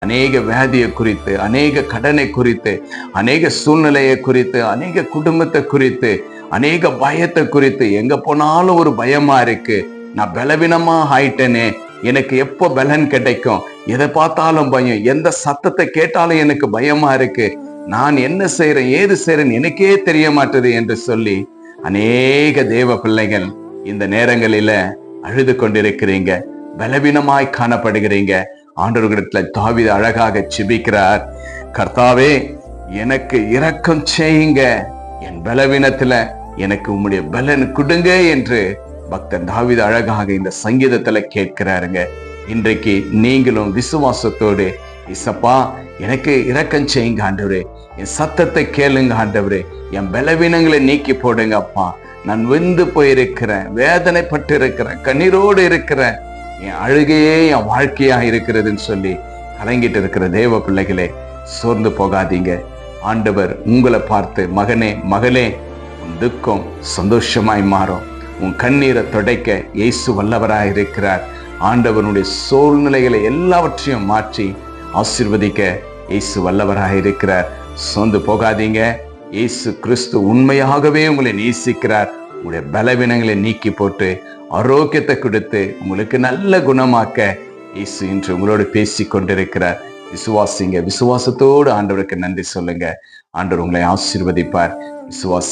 அநேக வியாதியை குறித்து, அநேக கடனை குறித்து, அநேக சூழ்நிலையை குறித்து, அநேக குடும்பத்தை குறித்து, அநேக பயத்தை குறித்து, எங்க போனாலும் ஒரு பயமா இருக்கு. நான் பலவீனமா ஆயிட்டேனே, எனக்கு எப்போ பலன் கிடைக்கும்? எதை பார்த்தாலும் பயம், எந்த சத்தத்தை கேட்டாலும் எனக்கு பயமா இருக்கு. நான் என்ன செய்யறேன், ஏது செய்யறேன் எனக்கே தெரிய மாட்டேது என்று சொல்லி அநேக தேவ பிள்ளைகள் இந்த நேரங்களில அழுது கொண்டிருக்கிறீங்க, பலவீனமாய் காணப்படுகிறீங்க. ஆண்டவர்களிடத்துல தாவீது அழகாக ஜெபிக்கிறார். கர்த்தாவே, எனக்கு இரக்கம் செய்யுங்க, என் பலவீனத்துல எனக்கு உம்முடைய பலன் கொடுங்க என்று பக்தன் தாவீது அழகாக இந்த சங்கீதத்துல கேட்கிறாருங்க. இன்றைக்கு நீங்களும் விசுவாசத்தோடு, இசப்பா எனக்கு இரக்கம் செய்யுங்க ஆண்டவரே, என் சத்தத்தை கேளுங்க ஆண்டவரே, என் பலவீனங்களை நீக்கி போடுங்க அப்பா, நான் வெந்து போயிருக்கிறேன், வேதனைப்பட்டு இருக்கிறேன், கண்ணீரோடு இருக்கிறேன், என் அழுகையே என் வாழ்க்கையா இருக்கிறதுன்னு சொல்லி கலங்கிட்டு இருக்கிற தேவ பிள்ளைகளே, சோர்ந்து போகாதீங்க. ஆண்டவர் உங்களை பார்த்து, மகனே மகளே, உன் துக்கம் சந்தோஷமாய் மாறும், உன் கண்ணீரை துடைக்க இயேசு வல்லவராய் இருக்கிறார். ஆண்டவனுடைய சூழ்நிலைகளை எல்லாவற்றையும் மாற்றி ஆசீர்வதிக்க இயேசு வல்லவராய் இருக்கிறார். சோர்ந்து போகாதீங்க. இயேசு கிறிஸ்து உண்மையாகவே உங்களை நேசிக்கிறார். உங்களுடைய பலவீனங்களை நீக்கி போட்டு ஆரோக்கியத்தை கொடுத்து உங்களுக்கு நல்ல குணமாக்க இயேசு இன்று உங்களோடு பேசி கொண்டிருக்கிறார். விசுவாசிங்க. விசுவாசத்தோடு ஆண்டவருக்கு நன்றி சொல்லுங்க. ஆண்டவர் உங்களை ஆசீர்வதிப்பார். விசுவாசி